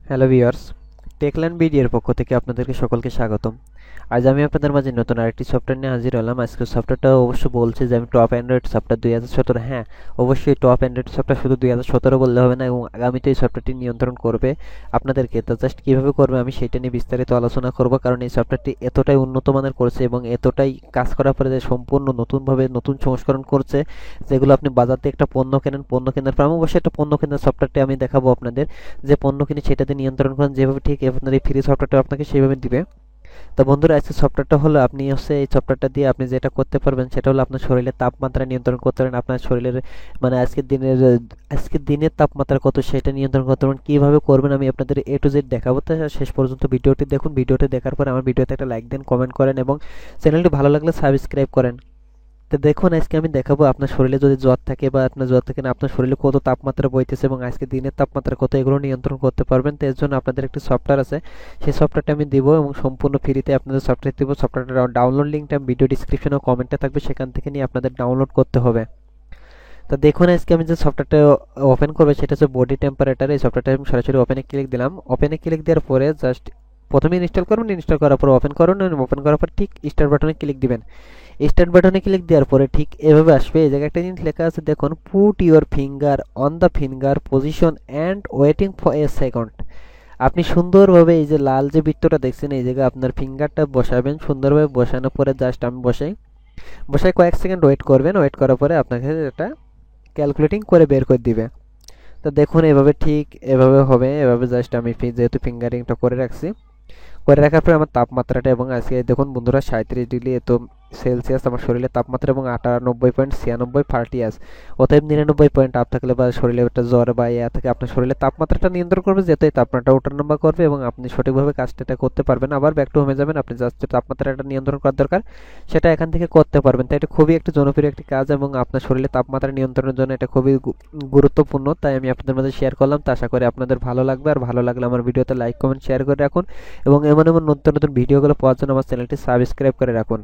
Hello viewers, Techland বিডির পক্ষ থেকে আপনাদেরকে সকলকে স্বাগতম। আজ আমি আপনাদের মাঝে নতুন আরেকটি সফটওয়্যার নিয়ে হাজির হলাম। আজকের সফটওয়্যারটা অবশ্য বলছে যে আমি টপ অ্যান্ড্রয়েড সফটওয়্যার 2017। হ্যাঁ, অবশ্যই টপ অ্যান্ড্রয়েড সফটওয়্যার শুধু 2017 বললে হবে না, এবং আগামীতে এই সফটওয়্যারটি নিয়ন্ত্রণ করবে আপনাদেরকে। তো জাস্ট কীভাবে করবে আমি সেটা নিয়ে বিস্তারিত আলোচনা করব, কারণ এই সফটওয়্যারটি এতটাই উন্নত মানের করছে এবং এতটাই কাজ করার পরে যে সম্পূর্ণ নতুনভাবে নতুন সংস্করণ করছে, যেগুলো আপনি বাজার থেকে একটা পণ্য কেনেন, পণ্য কেনার পর আমি অবশ্যই একটা পণ্য কেনার সফটওয়্যারটি আমি দেখাবো আপনাদের, যে পণ্য কিনে সেটাতে নিয়ন্ত্রণ করেন যেভাবে, ঠিক আপনার এই ফ্রি সফটওয়্যারটা আপনাকে সেইভাবে দিবে। তো বন্ধুরা, আজকে সফটওয়্যারটা হলো আপনি এই সফটওয়্যারটা দিয়ে আপনি যেটা করতে পারবেন সেটা হলো আপনার শরীরের তাপমাত্রা নিয়ন্ত্রণ করতে পারেন। আপনার শরীরের মানে আজকের দিনের তাপমাত্রা কত সেটা নিয়ন্ত্রণ করতে পারবেন। কীভাবে করবেন আমি আপনাদের এ টু জেড দেখাবো। তো শেষ পর্যন্ত ভিডিওটি দেখুন। ভিডিওটি দেখার পরে আমার ভিডিওতে একটা লাইক দেন, কমেন্ট করেন এবং চ্যানেলটি ভালো লাগলে সাবস্ক্রাইব করেন। তো দেখুন, আজকে আমি দেখাবো আপনার শরীরে যদি জ্বর থাকে বা আপনার জ্বর থাকে না, আপনার শরীরে কত তাপমাত্রা বইতেছে এবং আজকে দিনের তাপমাত্রা কত, এগুলো নিয়ন্ত্রণ করতে পারবেন। তো এর জন্য আপনাদের একটি সফটওয়্যার আছে, সেই সফটওয়্যারটা আমি দিব এবং সম্পূর্ণ ফ্রিতে আপনাদের সফটওয়্যার দিব। সফটওয়্যারটা ডাউনলোড লিঙ্কটা ভিডিও ডিসক্রিপশনে ও কমেন্টে থাকবে, সেখান থেকে নিয়ে আপনাদের ডাউনলোড করতে হবে। তো দেখুন, আজকে আমি যে সফটওয়্যারটা ওপেন করবো সেটা হচ্ছে বডি টেম্পারেচার। এই সফটওয়্যারটা আমি সরাসরি ওপেনে ক্লিক দিলাম। ওপেনে ক্লিক দেওয়ার পরে জাস্ট প্রথমে ইনস্টল করুন, ইনস্টল করার পর ওপেন করুন, ওপেন করার পর ঠিক স্টার্ট বাটনে ক্লিক দিবেন। স্টার্ট বাটনে ক্লিক দেওয়ার পরে ঠিক এভাবে আসবে। এই জায়গায় একটা জিনিস লেখা আছে দেখুন, put your finger on the finger position and waiting for a second. আপনি সুন্দরভাবে এই যে লাল যে বৃত্তটা দেখছেন, এই জায়গায় আপনার ফিঙ্গারটা বসাবেন। সুন্দরভাবে বসানোর পরে জাস্ট আমি বসাই কয়েক সেকেন্ড ওয়েট করবেন। ওয়েট করার পরে আপনাকে এটা ক্যালকুলেটিং করে বের করে দিবে। তো দেখুন, এভাবে ঠিক এভাবে হবে। এভাবে জাস্ট আমি যেহেতু ফিঙ্গারিংটা করে রাখছি, করে রাখার পরে আমার তাপমাত্রাটা, এবং আজকে দেখুন বন্ধুরা 37 ডিগ্রি এত সেলসিয়াস আমার শরীরের তাপমাত্রা, এবং 98.96 ফার্টিয়াস, অতএব 99 পয়েন্ট আপ থাকলে বা শরীরে একটা জ্বর বা ইয়া থাকে, আপনার শরীরের তাপমাত্রাটা নিয়ন্ত্রণ করবে, যেহেতু এই তাপমাত্রা ওঠানামা করবে এবং আপনি সঠিকভাবে কাজটা করতে পারবেন। আবার ব্যাক টু হোমে যাবেন, আপনি জাস্ট তাপমাত্রাটা নিয়ন্ত্রণ করার দরকার সেটা এখান থেকে করতে পারবেন। তাই এটা খুবই একটা জনপ্রিয় একটি কাজ এবং আপনার শরীরে তাপমাত্রা নিয়ন্ত্রণের জন্য এটা খুবই গুরুত্বপূর্ণ। তাই আমি আপনাদের মধ্যে শেয়ার করলাম। তো আশা করি আপনাদের ভালো লাগবে, আর ভালো লাগলে আমার ভিডিওতে লাইক কমেন্ট শেয়ার করে রাখুন এবং এমন এমন নতুন নতুন ভিডিওগুলো পাওয়ার জন্য আমার চ্যানেলটি সাবস্ক্রাইব করে রাখুন।